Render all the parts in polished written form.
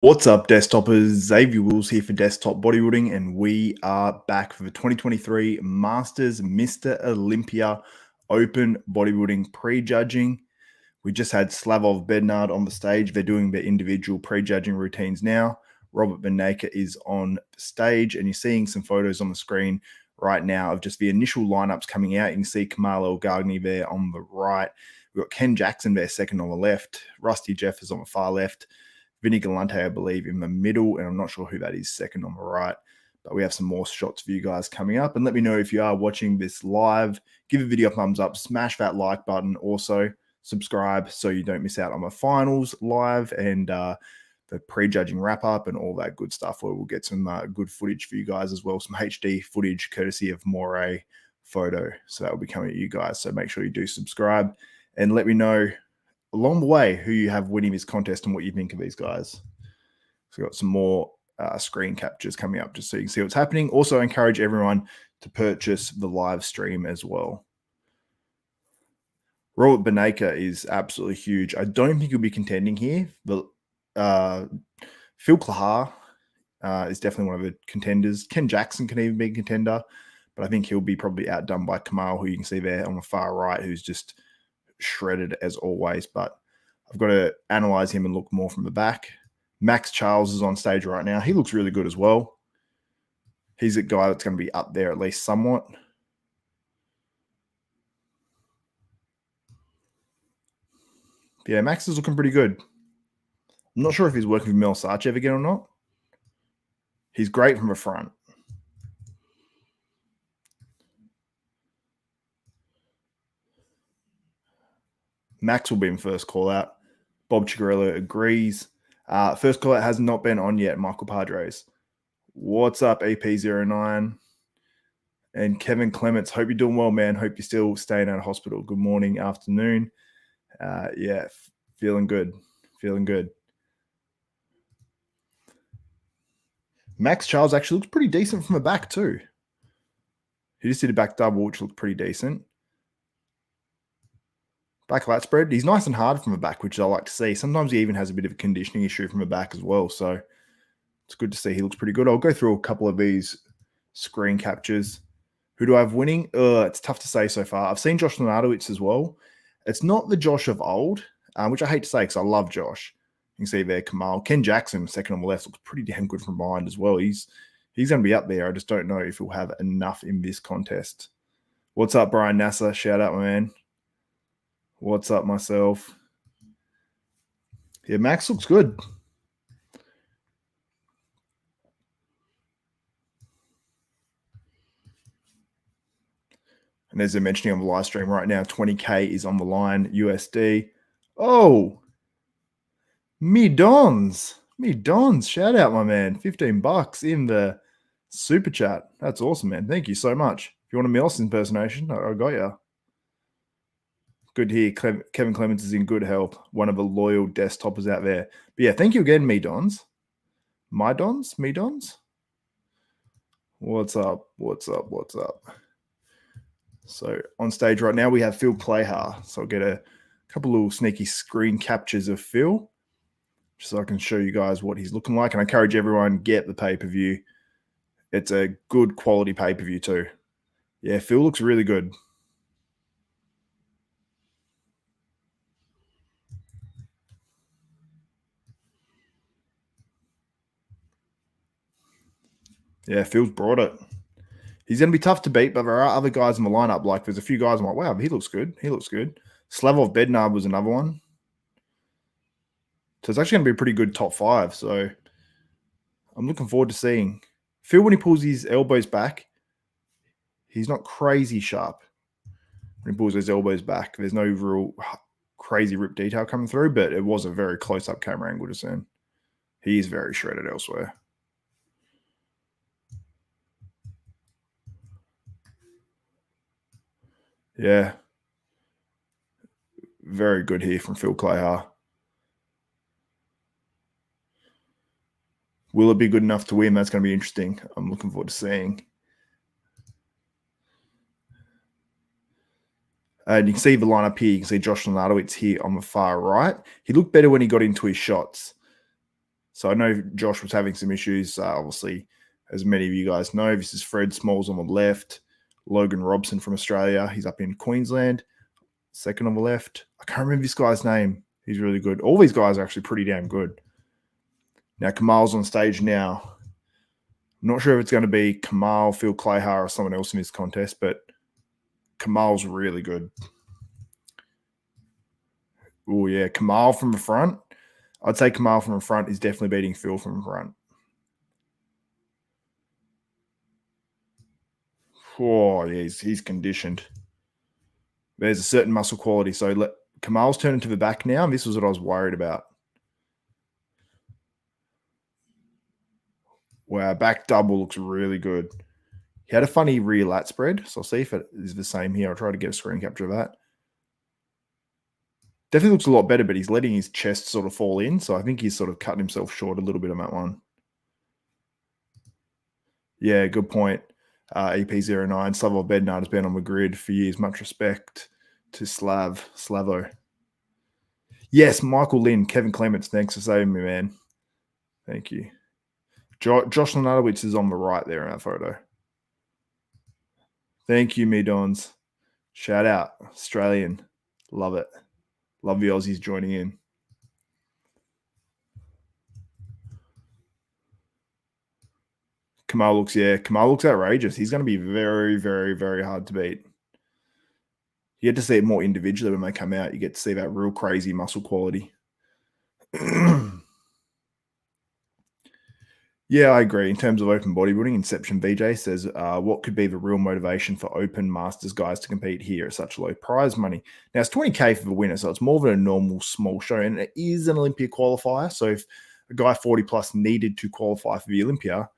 What's up, desktopers? Xavier Wills here for Desktop Bodybuilding, and we are back for the 2023 Masters Mr. Olympia Open Bodybuilding Prejudging. We just had Slavov Bednard on the stage. They're doing their individual prejudging routines now. Robert Beneka is on the stage, and you're seeing some photos on the screen right now of just the initial lineups coming out. You can see Kamal Elgargni there on the right. We've got Ken Jackson there second on the left. Rusty Jeff is on the far left. Vinny Galante, I believe, in the middle, and I'm not sure who that is second on the right. But we have some more shots for you guys coming up. And let me know if you are watching this live. Give the video a thumbs up. Smash that like button. Also, subscribe so you don't miss out on the finals live and the prejudging wrap-up and all that good stuff, where we'll get some good footage for you guys as well. Some HD footage courtesy of Moray Photo. So that will be coming at you guys. So make sure you do subscribe and let me know along the way who you have winning this contest and what you think of these guys. So we've got some more screen captures coming up just so you can see what's happening. Also encourage everyone to purchase the live stream as well. Robert Beneka is absolutely huge. I don't think he'll be contending here. But Phil Clahar is definitely one of the contenders. Ken Jackson can even be a contender, but I think he'll be probably outdone by Kamal, who you can see there on the far right, who's just shredded as always. But I've got to analyze him and look more from the back. Max Charles is on stage right now. He looks really good as well. He's a guy that's going to be up there at least somewhat. But yeah, Max is looking pretty good. I'm not sure if he's working with Mel Sarchev again or not. He's great from the front. Max will be in first call out. Bob Chigarello agrees. First call out has not been on yet. Michael Padres. What's up, EP09? And Kevin Clements. Hope you're doing well, man. Hope you're still staying out of hospital. Good morning, afternoon. Yeah, feeling good. Feeling good. Max Charles actually looks pretty decent from the back too. He just did a back double, which looked pretty decent. Back lat spread. He's nice and hard from the back, which I like to see. Sometimes he even has a bit of a conditioning issue from the back as well. So it's good to see he looks pretty good. I'll go through a couple of these screen captures. Who do I have winning? It's tough to say so far. I've seen Josh Lenartowicz as well. It's not the Josh of old, which I hate to say because I love Josh. You can see there Kamal. Ken Jackson, second on the left, looks pretty damn good from behind as well. He's going to be up there. I just don't know if he'll have enough in this contest. What's up, Brian Nasser? Shout out, my man. What's up, myself? Yeah, Max looks good. And as they're mentioning on the live stream right now, 20K is on the line, USD. Oh, me Dons. Shout out, my man. $15 in the super chat. That's awesome, man. Thank you so much. If you want a Mills impersonation, I got you. Good to hear. Kevin Clements is in good health. One of the loyal desktopers out there. But yeah, thank you again, me Dons. My Dons? Me Dons? What's up? So on stage right now, we have Phil Clahar. So I'll get a couple little sneaky screen captures of Phil, just so I can show you guys what he's looking like. And I encourage everyone, get the pay-per-view. It's a good quality pay-per-view too. Yeah, Phil looks really good. Yeah, Phil's brought it. He's going to be tough to beat, but there are other guys in the lineup. Like there's a few guys I'm like, wow, he looks good. Slavov Bednard was another one. So it's actually going to be a pretty good top five. So I'm looking forward to seeing. Phil, when he pulls his elbows back, he's not crazy sharp. When he pulls his elbows back, there's no real crazy rip detail coming through, but it was a very close-up camera angle to see him. He is very shredded elsewhere. Yeah. Very good here from Phil Clahar. Will it be good enough to win? That's going to be interesting. I'm looking forward to seeing. And you can see the lineup here. You can see Josh Lenartowicz here on the far right. He looked better when he got into his shots. So I know Josh was having some issues. Obviously, as many of you guys know, this is Fred Smalls on the left, Logan Robson from Australia. He's up in Queensland. Second on the left. I can't remember this guy's name. He's really good. All these guys are actually pretty damn good. Now, Kamal's on stage now. I'm not sure if it's going to be Kamal, Phil Clahar, or someone else in this contest, but Kamal's really good. Oh, yeah. Kamal from the front. I'd say Kamal from the front is definitely beating Phil from the front. Oh, yeah, he's conditioned. There's a certain muscle quality. So Kamal's turning to the back now, and this was what I was worried about. Wow, back double looks really good. He had a funny rear lat spread, so I'll see if it is the same here. I'll try to get a screen capture of that. Definitely looks a lot better, but he's letting his chest sort of fall in, so I think he's sort of cutting himself short a little bit on that one. Yeah, good point. EP09, Slavoj Bednar has been on the grid for years. Much respect to Slavo. Yes, Michael Lynn, Kevin Clements, thanks for saving me, man. Thank you. Josh Lenartowicz is on the right there in that photo. Thank you, me dons. Shout out, Australian. Love it. Love the Aussies joining in. Kamal looks outrageous. He's going to be very, very, very hard to beat. You get to see it more individually when they come out. You get to see that real crazy muscle quality. Yeah, I agree. In terms of open bodybuilding, Inception VJ says, what could be the real motivation for open masters guys to compete here at such low prize money? Now, it's 20K for the winner, so it's more than a normal small show, and it is an Olympia qualifier. So if a guy 40 plus needed to qualify for the Olympia,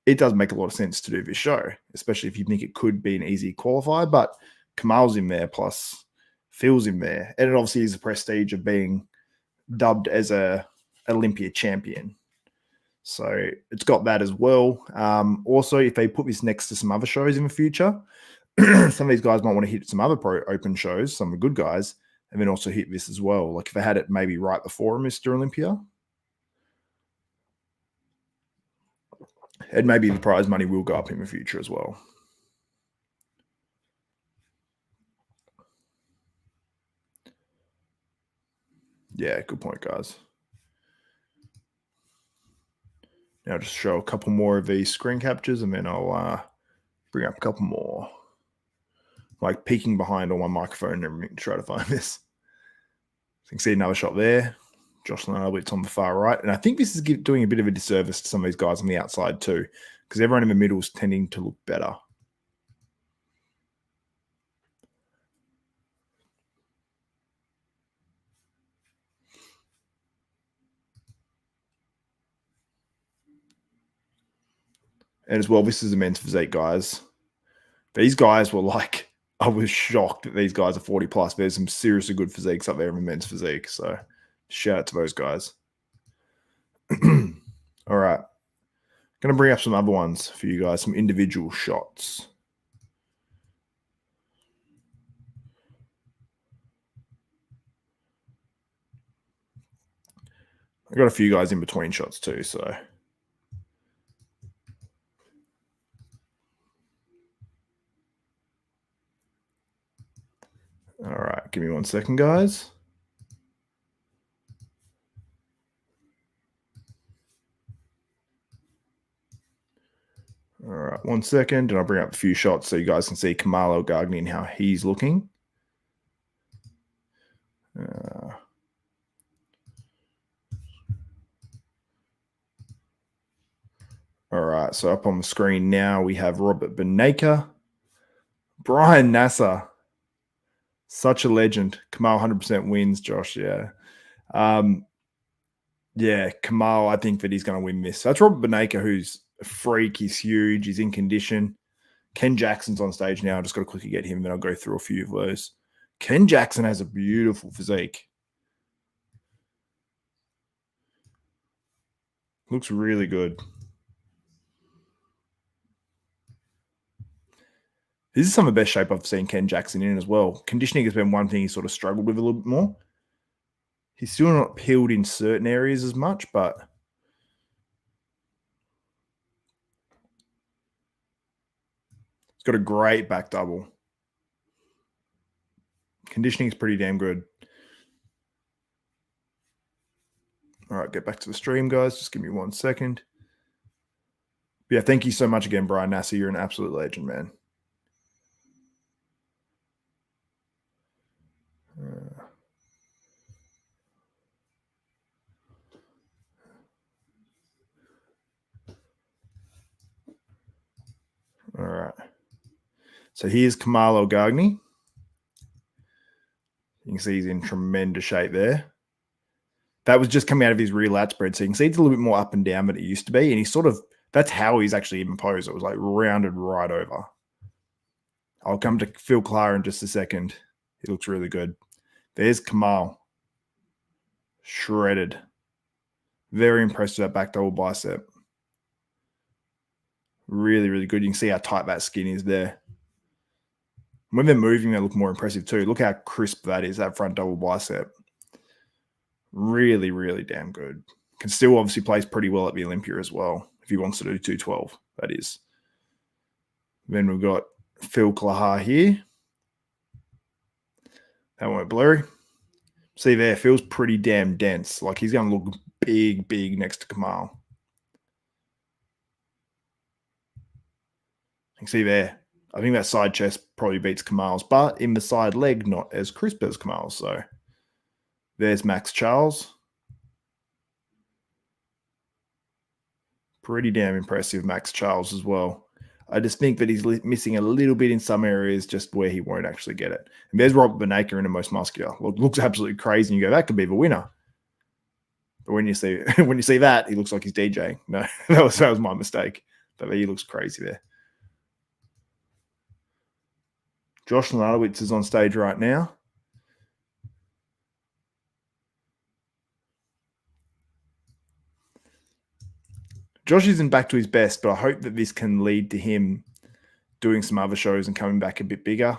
it does make a lot of sense to do this show, especially if you think it could be an easy qualifier. But Kamal's in there, plus Phil's in there, and it obviously is the prestige of being dubbed as a Olympia champion. So it's got that as well. Also, if they put this next to some other shows in the future, some of these guys might want to hit some other pro open shows, some of the good guys, and then also hit this as well. Like if they had it maybe right before Mr. Olympia, and maybe the prize money will go up in the future as well. Yeah, good point, guys. Now I'll just show a couple more of these screen captures, and then I'll bring up a couple more. Like peeking behind on my microphone and everything to try to find this. So you can see another shot there. Josh Lenartowicz on the far right. And I think this is doing a bit of a disservice to some of these guys on the outside too, because everyone in the middle is tending to look better. And as well, this is the men's physique, guys. These guys were like, I was shocked that these guys are 40 plus. There's some seriously good physiques up there in the men's physique. So shout out to those guys. All right. Going to bring up some other ones for you guys, some individual shots. I got a few guys in between shots too, so. All right, give me 1 second, guys. All right, 1 second, and I'll bring up a few shots so you guys can see Kamal Elgargni and how he's looking. All right, so up on the screen now we have Robert Beneka, Brian Nasser, such a legend. Kamal 100% wins, Josh. Yeah. Yeah, Kamal, I think that he's going to win this. That's Robert Beneka, who's a freak. He's huge. He's in condition. Ken Jackson's on stage now. I just got to quickly get him, then I'll go through a few of those. Ken Jackson has a beautiful physique. Looks really good. This is some of the best shape I've seen Ken Jackson in as well. Conditioning has been one thing he sort of struggled with a little bit more. He's still not peeled in certain areas as much, but got a great back double. Conditioning is pretty damn good. All right, get back to the stream, guys. Just give me 1 second. Yeah, thank you so much again, Brian Nasser. You're an absolute legend, man. All right. So here's Kamal Elgargni. You can see he's in tremendous shape there. That was just coming out of his rear lat spread. So you can see it's a little bit more up and down than it used to be. And he's sort of, that's how he's actually even posed. It was like rounded right over. I'll come to Phil Clahar in just a second. He looks really good. There's Kamal. Shredded. Very impressed with that back double bicep. Really, really good. You can see how tight that skin is there. When they're moving, they look more impressive too. Look how crisp that is, that front double bicep. Really, really damn good. Can still obviously plays pretty well at the Olympia as well, if he wants to do 212, that is. Then we've got Phil Clahar here. That went blurry. See there, Phil's pretty damn dense. Like he's going to look big, big next to Kamal. You can see there. I think that side chest probably beats Kamal's, but in the side leg, not as crisp as Kamal's. So there's Max Charles. Pretty damn impressive, Max Charles as well. I just think that he's missing a little bit in some areas, just where he won't actually get it. And there's Robert Banacre in the most muscular. Looks absolutely crazy. And you go, that could be the winner. But when you see that, he looks like he's DJing. No, that was my mistake. But he looks crazy there. Josh Lenartowicz is on stage right now. Josh isn't back to his best, but I hope that this can lead to him doing some other shows and coming back a bit bigger.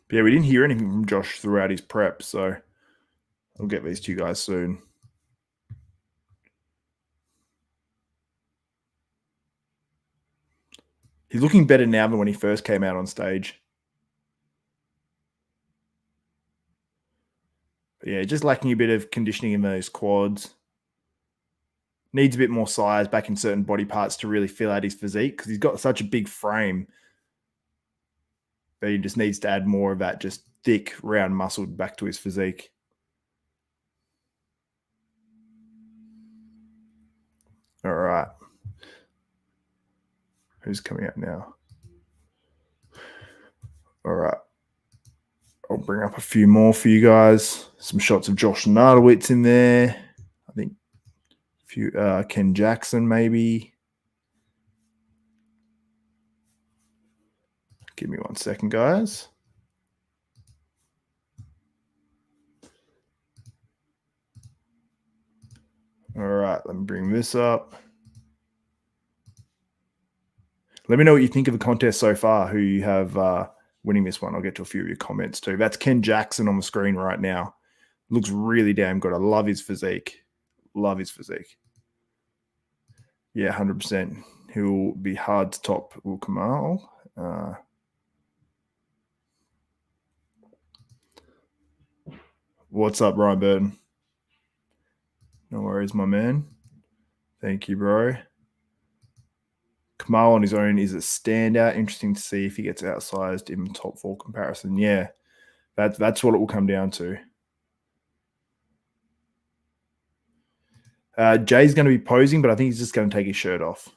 But yeah, we didn't hear anything from Josh throughout his prep, so I'll get these to you guys soon. He's looking better now than when he first came out on stage. But yeah, just lacking a bit of conditioning in those quads. Needs a bit more size back in certain body parts to really fill out his physique, because he's got such a big frame that he just needs to add more of that just thick, round muscle back to his physique. All right. Who's coming out now? All right. I'll bring up a few more for you guys. Some shots of Josh Lenartowicz in there. I think a few Ken Jackson maybe. Give me 1 second, guys. All right, let me bring this up. Let me know what you think of the contest so far, who you have winning this one. I'll get to a few of your comments too. That's Ken Jackson on the screen right now. Looks really damn good. I love his physique. Love his physique. Yeah, 100%. He'll be hard to top Kamal. What's up, Ryan Burton? No worries, my man. Thank you, bro. Kamal on his own is a standout. Interesting to see if he gets outsized in the top 4 comparison. Yeah, that's what it will come down to. Jay's going to be posing, but I think he's just going to take his shirt off.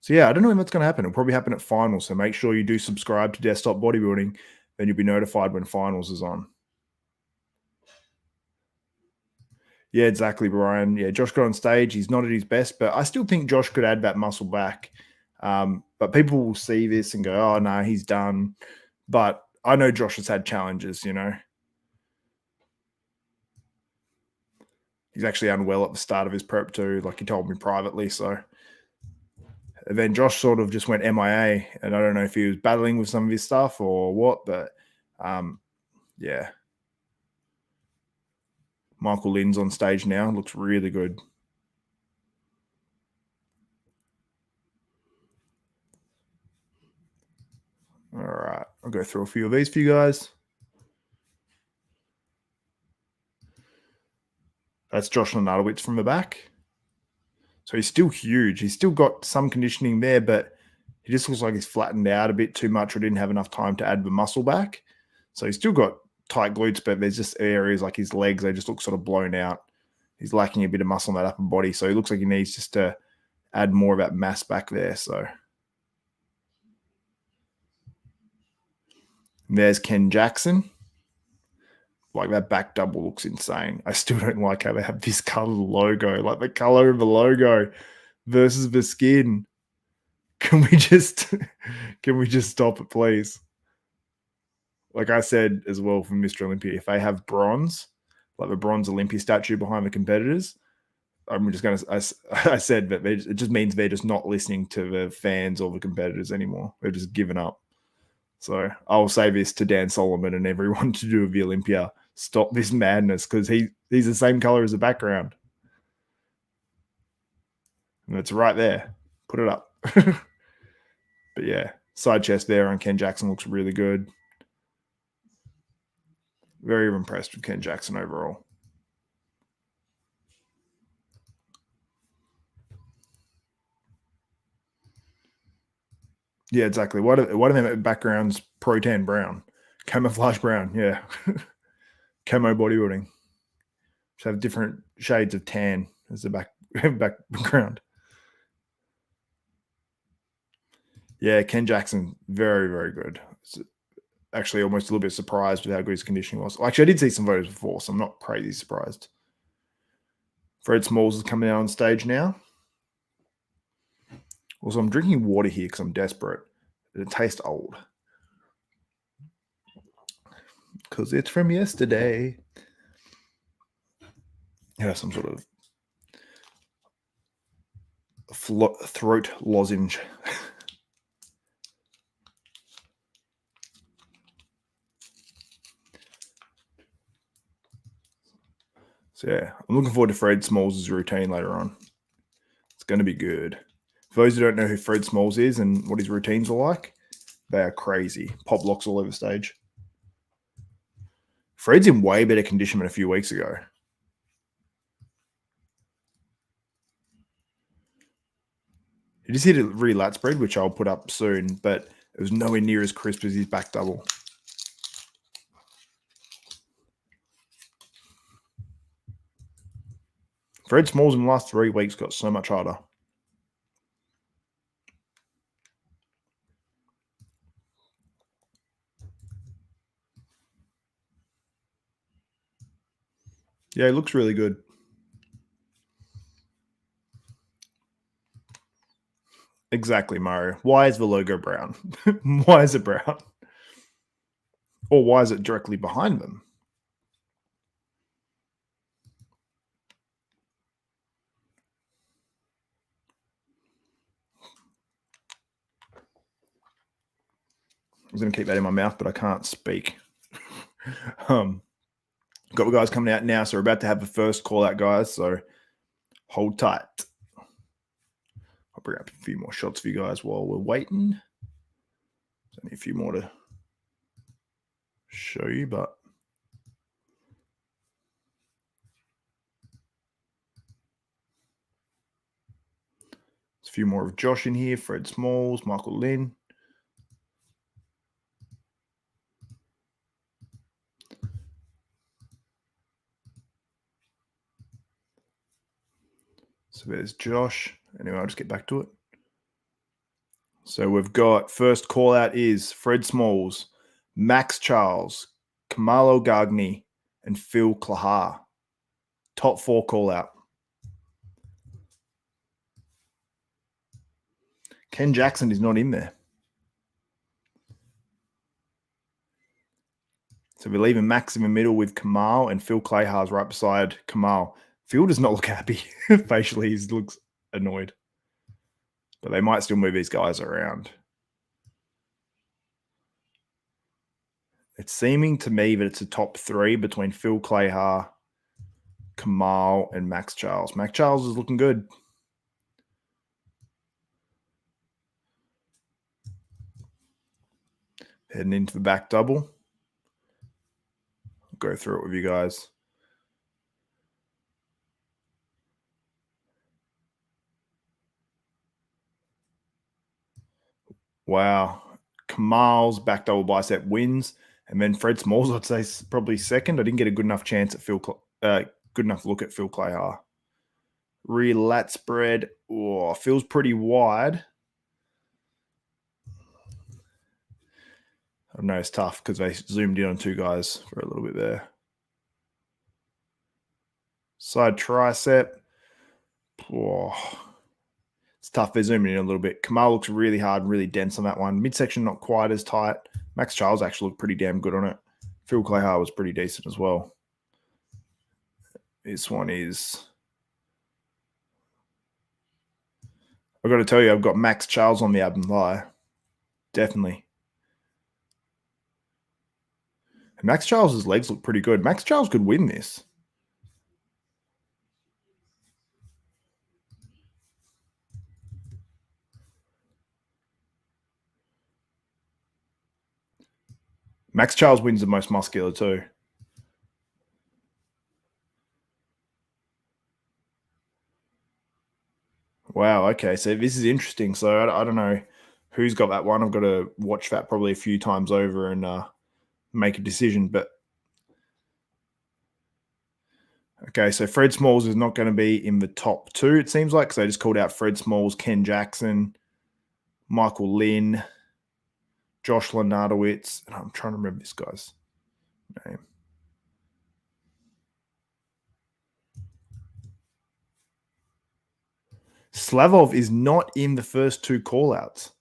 So yeah, I don't know when that's going to happen. It'll probably happen at finals. So make sure you do subscribe to Desktop Bodybuilding. Then you'll be notified when finals is on. Yeah, exactly, Brian. Yeah, Josh got on stage. He's not at his best, but I still think Josh could add that muscle back. But people will see this and go, oh, no, he's done. But I know Josh has had challenges, you know. He's actually unwell at the start of his prep too, like he told me privately. So, and then Josh sort of just went MIA, and I don't know if he was battling with some of his stuff or what, but yeah. Michael Lynn's on stage now. Looks really good. All right. I'll go through a few of these for you guys. That's Josh Lenartowicz from the back. So he's still huge. He's still got some conditioning there, but he just looks like he's flattened out a bit too much or didn't have enough time to add the muscle back. So he's still got tight glutes, but there's just areas like his legs, they just look sort of blown out. He's lacking a bit of muscle in that upper body. So he looks like he needs just to add more of that mass back there. So there's Ken Jackson. Like that back double looks insane. I still don't like how they have this color logo, like the color of the logo versus the skin. Can we just stop it, please? Like I said as well from Mr. Olympia, if they have bronze, like the bronze Olympia statue behind the competitors, I'm just going to, I said that it just means they're just not listening to the fans or the competitors anymore. They're just given up. So I'll say this to Dan Solomon and everyone to do with the Olympia. Stop this madness, because he's the same color as the background. And it's right there. Put it up. But yeah, side chest there on Ken Jackson looks really good. Very impressed with Ken Jackson overall. Yeah, exactly. What are them backgrounds? Pro-tan brown. Camouflage brown, yeah. Camo bodybuilding. Just have different shades of tan as the background. Yeah, Ken Jackson, very, very good. It's actually almost a little bit surprised with how good his conditioning was. Actually, I did see some photos before, so I'm not crazy surprised. Fred Smalls is coming out on stage now. Also, I'm drinking water here because I'm desperate. It tastes old. Because it's from yesterday. Yeah, some sort of throat lozenge. So yeah, I'm looking forward to Fred Smalls' routine later on. It's going to be good. For those who don't know who Fred Smalls is and what his routines are like, they are crazy. Pop locks all over stage. Fred's in way better condition than a few weeks ago. He just hit a really lat spread, which I'll put up soon, but it was nowhere near as crisp as his back double. Fred Smalls in the last 3 weeks got so much harder. Yeah, it looks really good. Exactly, Mario. Why is the logo brown? Why is it brown? Or why is it directly behind them? I was going to keep that in my mouth, but I can't speak. Got the guys coming out now, so we're about to have the first call out, guys. So hold tight. I'll bring up a few more shots for you guys while we're waiting. There's only a few more to show you, but there's a few more of Josh in here, Fred Smalls, Michael Lynn. So there's Josh. Anyway, I'll just get back to it. So we've got first call out is Fred Smalls, Max Charles, Kamal Elgargni, and Phil Clahar. Top 4 call out. Ken Jackson is not in there. So we're leaving Max in the middle with Kamal, and Phil Clahar's right beside Kamal. Phil does not look happy. Facially, he looks annoyed. But they might still move these guys around. It's seeming to me that it's a top three between Phil Clahar, Kamal, and Max Charles. Max Charles is looking good. Heading into the back double. I'll go through it with you guys. Wow. Kamal's back double bicep wins. And then Fred Smalls, I'd say, probably second. I didn't get a good enough chance at good enough look at Phil Clahar. Rear lat spread. Oh, feels pretty wide. I know it's tough because they zoomed in on two guys for a little bit there. Side tricep. Oh, it's tough. They're zooming in a little bit. Kamal looks really hard, really dense on that one. Midsection not quite as tight. Max Charles actually looked pretty damn good on it. Phil Clahar was pretty decent as well. This one is... I've got to tell you, I've got Max Charles on the ab and thigh. Definitely. And Max Charles' legs look pretty good. Max Charles could win this. Max Charles wins the most muscular too. Wow, okay. So this is interesting. So I don't know who's got that one. I've got to watch that probably a few times over and make a decision. But okay, so Fred Smalls is not going to be in the top two, it seems like, because they just called out Fred Smalls, Ken Jackson, Michael Lynn, Josh Lenartowicz, and I'm trying to remember this guy's name. Slavov is not in the first two callouts.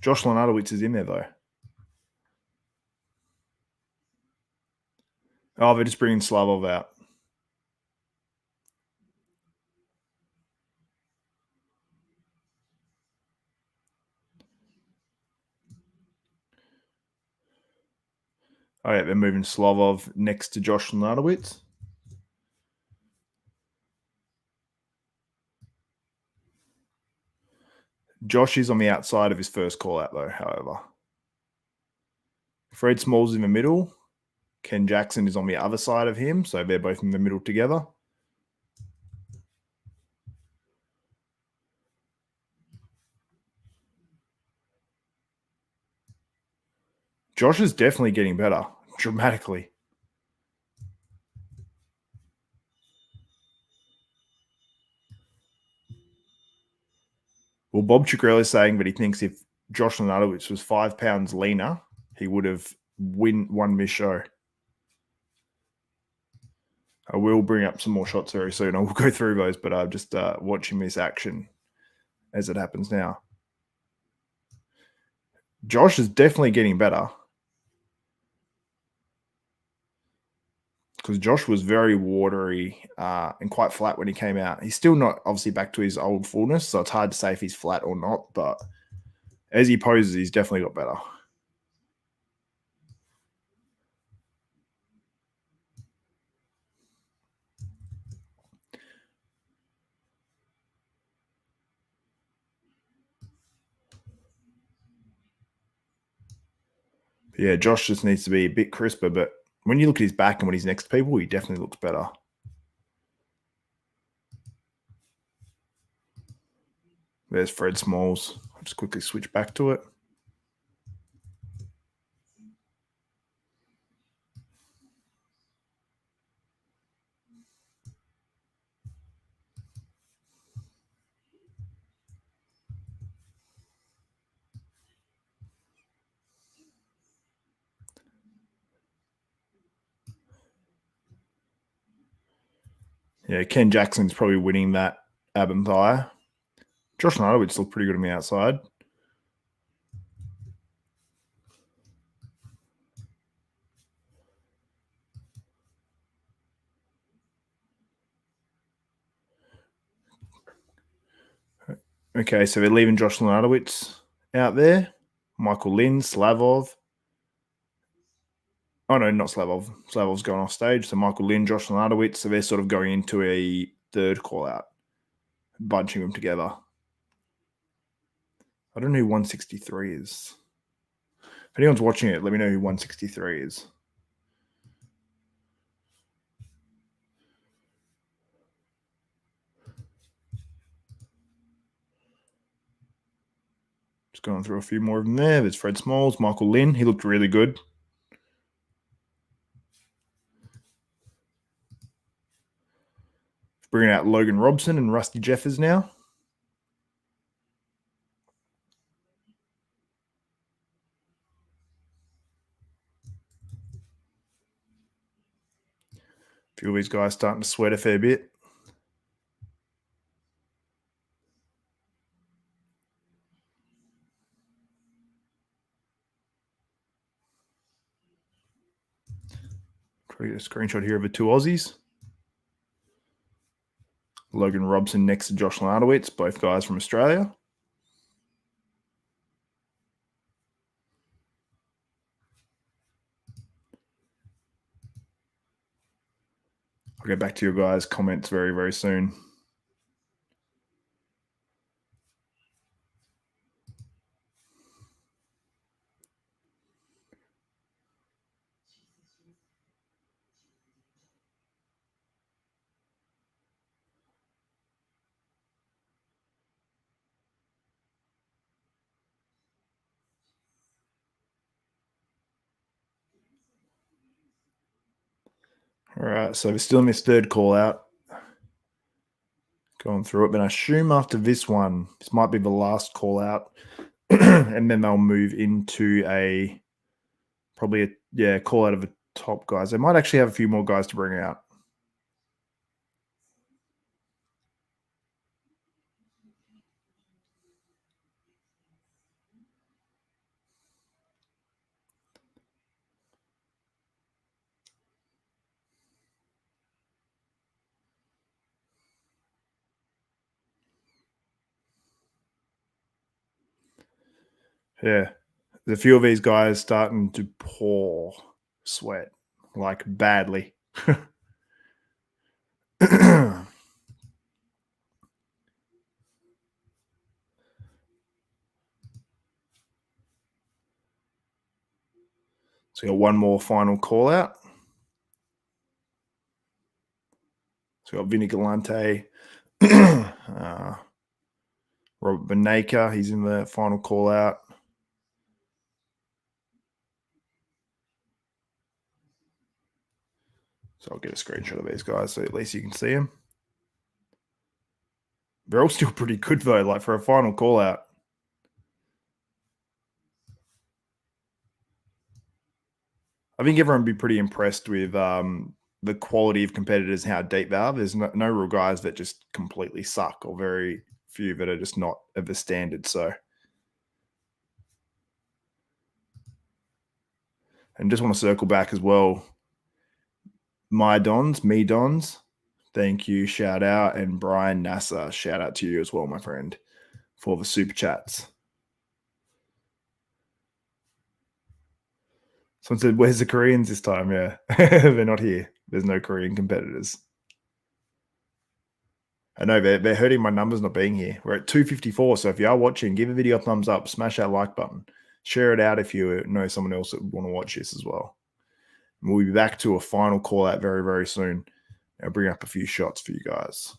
Josh Lenartowicz is in there, though. Oh, they're just bringing Slavov out. Oh, yeah, they're moving Slavov next to Josh Lenartowicz. Josh is on the outside of his first call out, though, however. Fred Smalls in the middle. Ken Jackson is on the other side of him, so they're both in the middle together. Josh is definitely getting better, dramatically. Well, Bob Chikrell is saying that he thinks if Josh Lenartowicz was 5 pounds leaner, he would have won this show. I will bring up some more shots very soon. I will go through those, but I'm just watching this action as it happens now. Josh is definitely getting better because Josh was very watery and quite flat when he came out. He's still not obviously back to his old fullness, so it's hard to say if he's flat or not, but as he poses, he's definitely got better. Yeah, Josh just needs to be a bit crisper, but when you look at his back and when he's next to people, he definitely looks better. There's Fred Smalls. I'll just quickly switch back to it. Yeah, Ken Jackson's probably winning that ab and thigh. Josh Lenartowicz looked pretty good on the outside. Okay, so they're leaving Josh Lenartowicz out there. Michael Lynn, Slavov. Oh, no, not Slavov. Slavov's gone off stage. So Michael Lynn, Josh Lenartowicz. So they're sort of going into a third call out, bunching them together. I don't know who 163 is. If anyone's watching it, let me know who 163 is. Just going through a few more of them there. There's Fred Smalls, Michael Lynn. He looked really good. Bringing out Logan Robson and Rusty Jeffers now. A few of these guys starting to sweat a fair bit. Try to get a screenshot here of the two Aussies. Logan Robson next to Josh Lenartowicz, both guys from Australia. I'll get back to your guys' comments very, very soon. All right, so we're still in this third call out. Going through it, but I assume after this one, this might be the last call out, and then they'll move into probably a call out of the top guys. They might actually have a few more guys to bring out. Yeah, there's a few of these guys starting to pour sweat, like badly. So we got one more final call out. So we got Vinny Galante, Robert Benacre, he's in the final call out. So I'll get a screenshot of these guys so at least you can see them. They're all still pretty good though, like for a final call out. I think everyone would be pretty impressed with the quality of competitors, how deep they are. There's no real guys that just completely suck, or very few that are just not of the standard. So, and just want to circle back as well. Me Dons, thank you, shout out, and Brian Nasser, shout out to you as well, my friend, for the super chats. Someone said, "Where's the Koreans this time?" Yeah, they're not here. There's no Korean competitors. I know they're hurting my numbers not being here. We're at 254. So if you are watching, give the video a thumbs up, smash that like button, share it out if you know someone else that would want to watch this as well. And we'll be back to a final call out very, very soon. I'll bring up a few shots for you guys.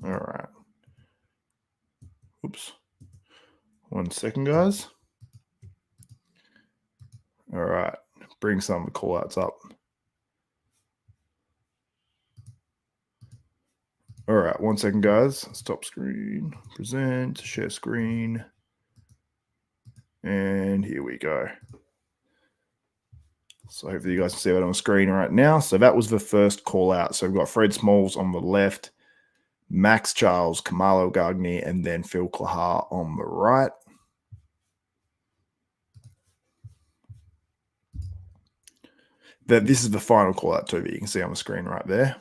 All right. Oops. 1 second, guys. All right. Bring some of the call outs up. All right. 1 second, guys. Stop screen, present, share screen. And here we go. So hopefully you guys can see that on the screen right now. So that was the first call out. So we've got Fred Smalls on the left, Max Charles, Kamal Elgargni, and then Phil Clahar on the right. This is the final call out too, that you can see on the screen right there.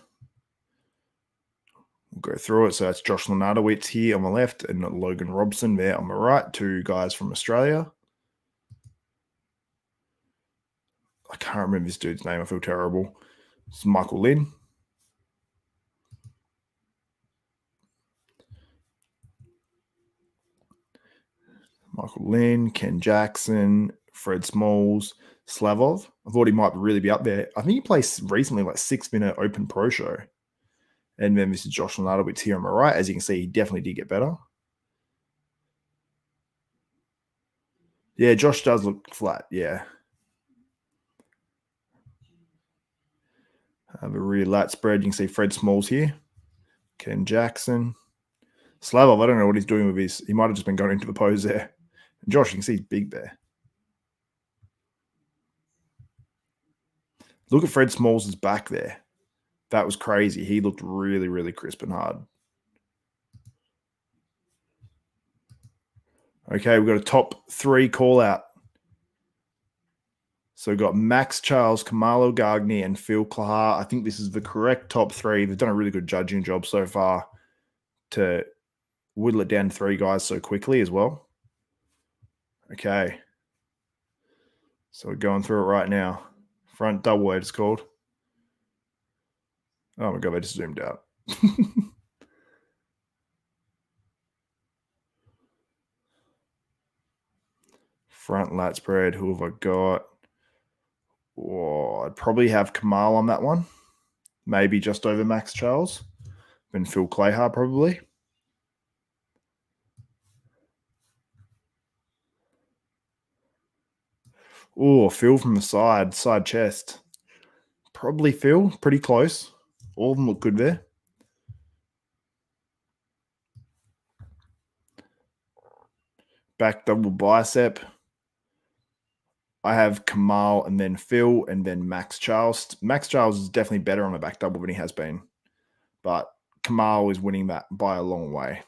We'll go through it. So that's Josh Lenartowicz here on the left and Logan Robson there on the right, two guys from Australia. I can't remember this dude's name. I feel terrible. It's Michael Lynn. Michael Lynn, Ken Jackson, Fred Smalls, Slavov. I thought he might really be up there. I think he played recently like 6-minute open pro show. And then this is Josh Lenartowicz here on my right. As you can see, he definitely did get better. Yeah, Josh does look flat. Yeah. Have a rear lat spread. You can see Fred Smalls here. Ken Jackson. Slavov, I don't know what he's doing with his. He might have just been going into the pose there. And Josh, you can see he's big there. Look at Fred Smalls' back there. That was crazy. He looked really, really crisp and hard. Okay, we've got a top 3 call out. So we've got Max Charles, Kamal Elgargni, and Phil Clahar. I think this is the correct top 3. They've done a really good judging job so far to whittle it down to 3 guys so quickly as well. Okay. So we're going through it right now. Front double weight it's called. Oh my God, they just zoomed out. Front lat spread, who have I got? Oh, I'd probably have Kamal on that one. Maybe just over Max Charles. Then Phil Clahar probably. Oh, Phil from the side chest. Probably Phil, pretty close. All of them look good there. Back double bicep. I have Kamal and then Phil and then Max Charles. Max Charles is definitely better on a back double than he has been. But Kamal is winning that by a long way.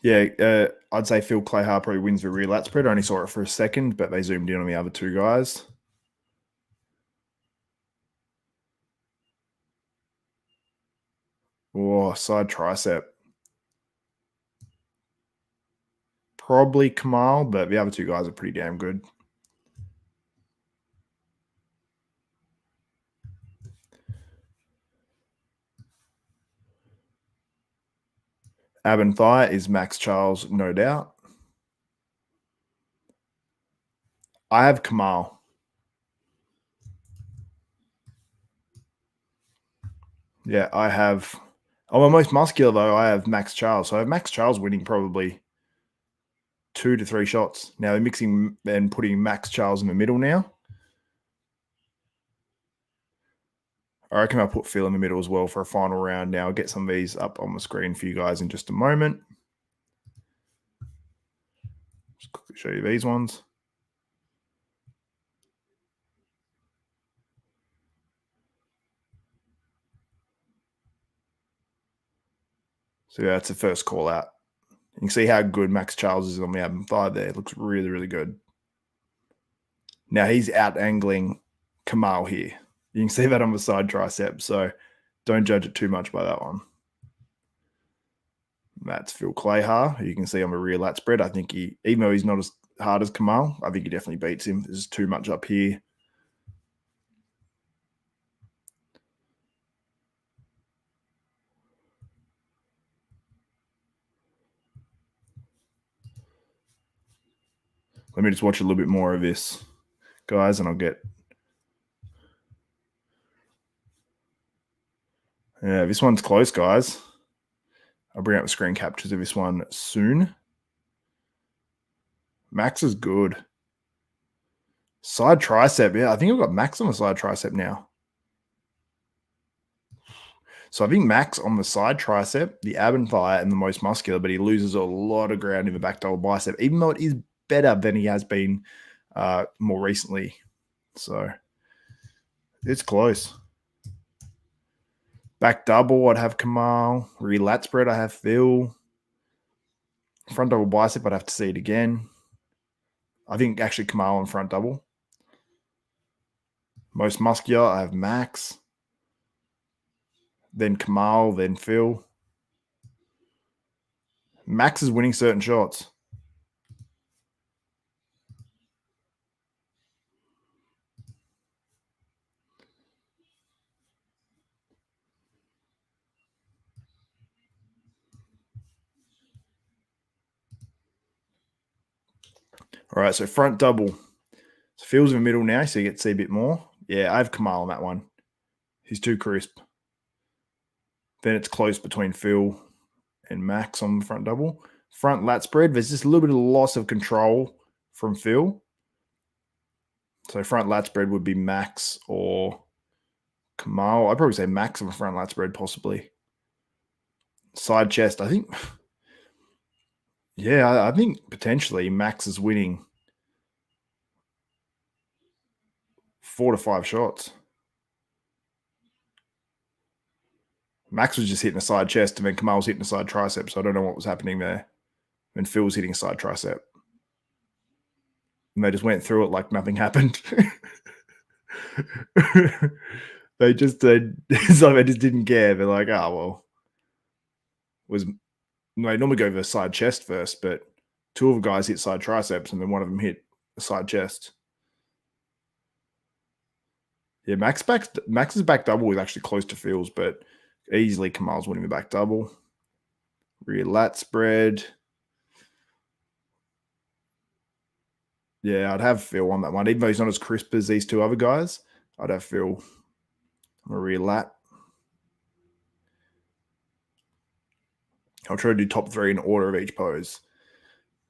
Yeah, I'd say Phil Clahar probably wins the rear lat spread. I only saw it for a second, but they zoomed in on the other 2 guys. Oh, side tricep. Probably Kamal, but the other 2 guys are pretty damn good. Ab and thigh is Max Charles, no doubt. I have Kamal. Yeah, I have. Oh, my most muscular though, I have Max Charles. So I have Max Charles winning probably 2 to 3 shots. Now they're mixing and putting Max Charles in the middle now. I reckon I'll put Phil in the middle as well for a final round. Now I'll get some of these up on the screen for you guys in just a moment. Just quickly show you these ones. So yeah, that's the first call out. You can see how good Max Charles is on the ab and thigh there. It looks really, really good. Now he's out angling Kamal here. You can see that on the side tricep, so don't judge it too much by that one. That's Phil Clahar. You can see on the rear lat spread. I think he, even though he's not as hard as Kamal, I think he definitely beats him. There's too much up here. Let me just watch a little bit more of this, guys, and I'll get. Yeah, this one's close, guys. I'll bring out the screen captures of this one soon. Max is good. Side tricep, yeah. I think I've got Max on the side tricep now. So I think Max on the side tricep, the ab and thigh, and the most muscular, but he loses a lot of ground in the back double bicep, even though it is better than he has been more recently. So it's close. Back double, I'd have Kamal. Rear lat spread, I have Phil. Front double bicep, I'd have to see it again. I think actually Kamal on front double. Most muscular, I have Max. Then Kamal, then Phil. Max is winning certain shots. All right, so front double. So Phil's in the middle now, so you get to see a bit more. Yeah, I have Kamal on that one. He's too crisp. Then it's close between Phil and Max on the front double. Front lat spread, there's just a little bit of loss of control from Phil. So front lat spread would be Max or Kamal. I'd probably say Max on the front lat spread, possibly. Side chest, I think. Yeah, I think potentially Max is winning 4 to 5 shots. Max was just hitting a side chest, and then Kamal was hitting a side tricep, so I don't know what was happening there. And Phil was hitting a side tricep. And they just went through it like nothing happened. They just didn't care. They're like, oh, well. They normally go for the side chest first, but 2 of the guys hit side triceps, and then one of them hit the side chest. Yeah, Max's back double is actually close to Phil's, but easily Kamal's winning the back double. Rear lat spread. Yeah, I'd have Phil on that one. Even though he's not as crisp as these 2 other guys, I'd have Phil on a rear lat. I'll try to do top 3 in order of each pose.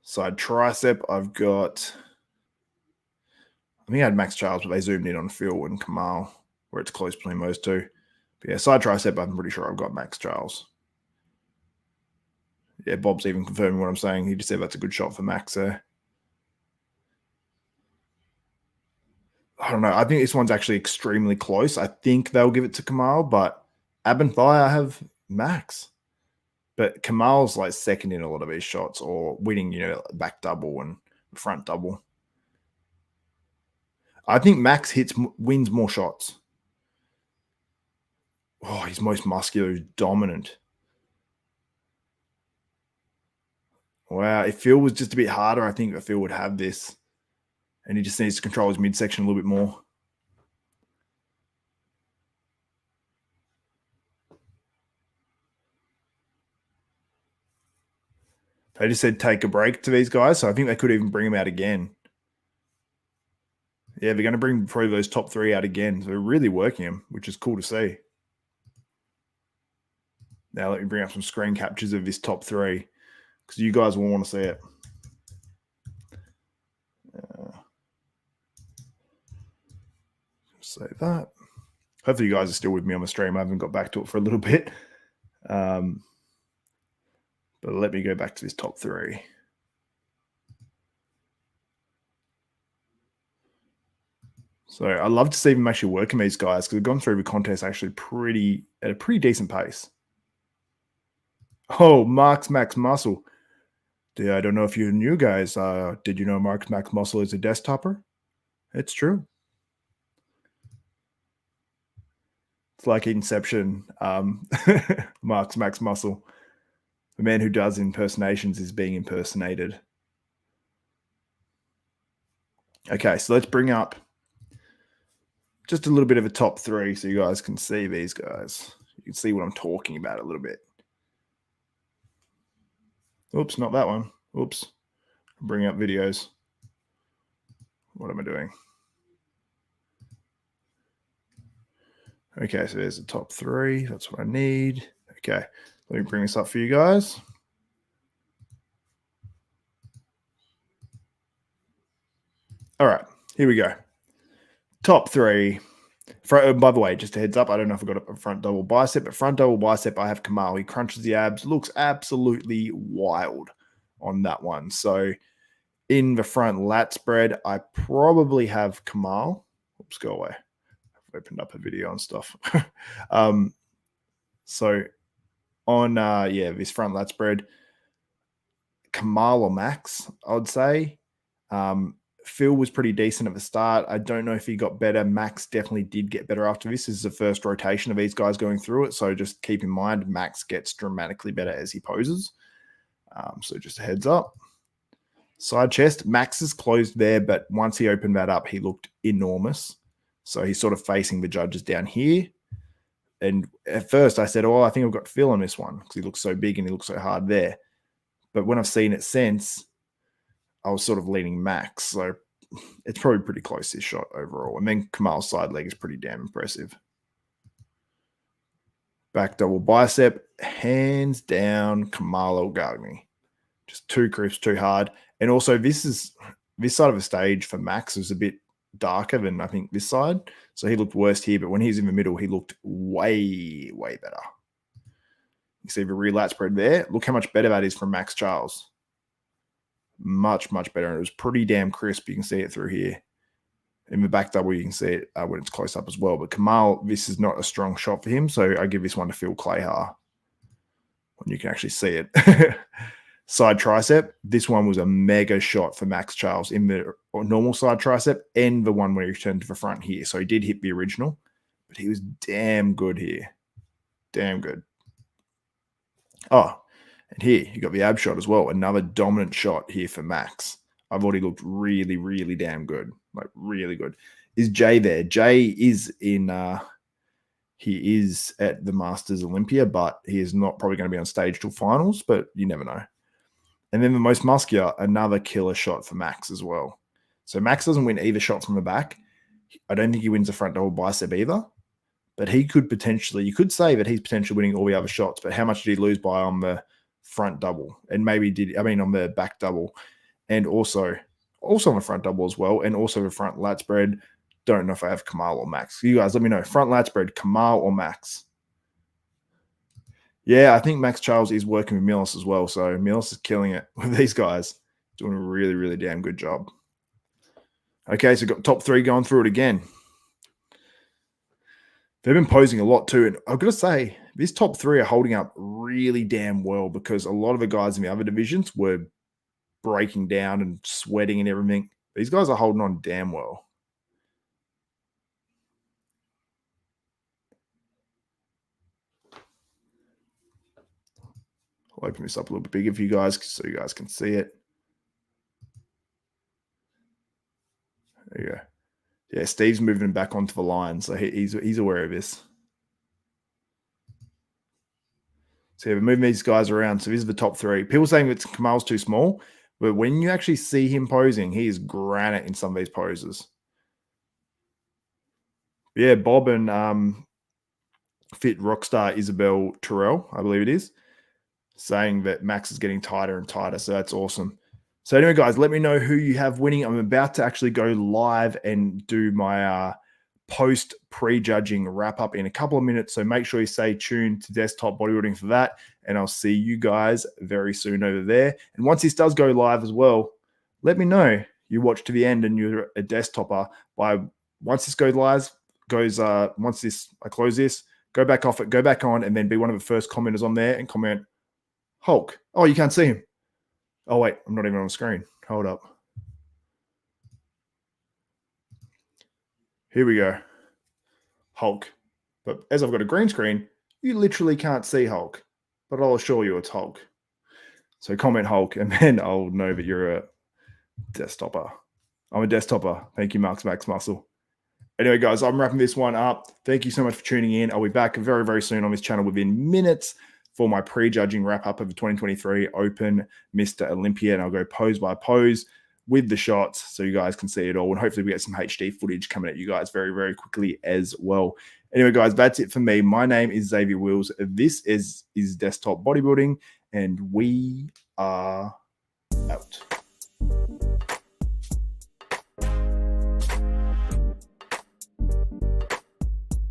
Side tricep, I've got... I think I had Max Charles, but they zoomed in on Phil and Kamal, where it's close between those 2. But yeah, side tricep, I'm pretty sure I've got Max Charles. Yeah, Bob's even confirming what I'm saying. He just said that's a good shot for Max there. I don't know. I think this one's actually extremely close. I think they'll give it to Kamal, but ab and thigh, I have Max. But Kamal's like second in a lot of his shots, or winning, back double and front double. I think Max wins more shots. Oh, he's most muscular, he's dominant. Wow, if Phil was just a bit harder, I think that Phil would have this. And he just needs to control his midsection a little bit more. They just said take a break to these guys, so I think they could even bring them out again. Yeah, they're going to bring probably those top 3 out again. So they're really working them, which is cool to see. Now let me bring up some screen captures of this top 3, because you guys will want to see it. Save that. Hopefully you guys are still with me on the stream. I haven't got back to it for a little bit. But let me go back to this top 3. So I love to see them actually working these guys, because they've gone through the contest actually at a pretty decent pace. Oh, Mark's Max Muscle. Yeah, I don't know if you knew, guys. Did you know Mark's Max Muscle is a desktopper? It's true. It's like Inception. Mark's Max Muscle. The man who does impersonations is being impersonated. Okay, so let's bring up just a little bit of a top 3 so you guys can see these guys. You can see what I'm talking about a little bit. Oops, not that one. Oops. Bring up videos. What am I doing? Okay, so there's the top 3. That's what I need. Okay, let me bring this up for you guys. All right, here we go. Top 3. By the way, just a heads up, I don't know if I got a front double bicep, but front double bicep, I have Kamal. He crunches the abs, looks absolutely wild on that one. So In the front lat spread, I probably have Kamal. Oops, go away. I've opened up a video and stuff. So on, this front lat spread, Kamal or Max, I would say. Phil was pretty decent at the start. I don't know if he got better. Max definitely did get better after this. This is the first rotation of these guys going through it. So just keep in mind, Max gets dramatically better as he poses. So just a heads up. Side chest, Max is closed there, but once he opened that up, he looked enormous. So he's sort of facing the judges down here. And at first I said, oh, I think I've got Phil on this one because he looks so big and he looks so hard there. But when I've seen it since, I was sort of leaning Max. So it's probably pretty close, this shot overall. And then Kamal's side leg is pretty damn impressive. Back double bicep, hands down, Kamal Elgargni. Just too crisp, too hard. And also this side of the stage for Max was a bit darker than I think this side. So he looked worse here, but when he's in the middle, he looked way, way better. You see the rear lat spread there. Look how much better that is from Max Charles. Much, much better. And it was pretty damn crisp. You can see it through here. In the back double, you can see it when it's close up as well. But Kamal, this is not a strong shot for him. So I give this one to Phil Clahar. When you can actually see it. Side tricep. This one was a mega shot for Max Charles in the normal side tricep and the one where he turned to the front here. So he did hit the original, but he was damn good here. Damn good. Oh, and here you got the ab shot as well. Another dominant shot here for Max. I've already looked really, really damn good. Like really good. Is Jay there? Jay is in he is at the Masters Olympia, but he is not probably going to be on stage till finals, but you never know. And then the most muscular, another killer shot for Max as well. So Max doesn't win either shot from the back. I don't think he wins the front double bicep either. But he could potentially, you could say that he's potentially winning all the other shots, but how much did he lose by on the front double? And maybe on the back double. And also on the front double as well. And also the front lat spread. Don't know if I have Kamal or Max. You guys let me know. Front lat spread, Kamal or Max? Yeah, I think Max Charles is working with Millis as well. So Millis is killing it with these guys. Doing a really, really damn good job. Okay, so got top three going through it again. They've been posing a lot too. And I've got to say, these top three are holding up really damn well because a lot of the guys in the other divisions were breaking down and sweating and everything. These guys are holding on damn well. I'll open this up a little bit bigger for you guys so you guys can see it. There you go. Yeah, Steve's moving back onto the line, so he's aware of this. So yeah, we're moving these guys around. So these are the top three. People saying that Kamal's too small, but when you actually see him posing, he is granite in some of these poses. Yeah, Bob and Fit Rockstar Isabel Terrell, I believe it is, saying that Max is getting tighter and tighter. So that's awesome. So anyway, guys, let me know who you have winning. I'm about to actually go live and do my post prejudging wrap up in a couple of minutes. So make sure you stay tuned to Desktop Bodybuilding for that. And I'll see you guys very soon over there. And once this does go live as well, let me know you watch to the end and you're a desktopper. Once this goes live, once I close this, go back off it, go back on, and then be one of the first commenters on there and comment Hulk. Oh, you can't see him. Oh, wait, I'm not even on the screen. Hold up. Here we go. Hulk. But as I've got a green screen, you literally can't see Hulk. But I'll assure you it's Hulk. So comment Hulk, and then I'll know that you're a desktopper. I'm a desktopper. Thank you, Max Muscle. Anyway, guys, I'm wrapping this one up. Thank you so much for tuning in. I'll be back very, very soon on this channel within minutes for my prejudging wrap-up of the 2023 Open Mr. Olympia, and I'll go pose by pose with the shots so you guys can see it all, and hopefully we get some HD footage coming at you guys very, very quickly as well. Anyway, guys, that's it for me. My name is Xavier Wills. This is Desktop Bodybuilding, and we are out.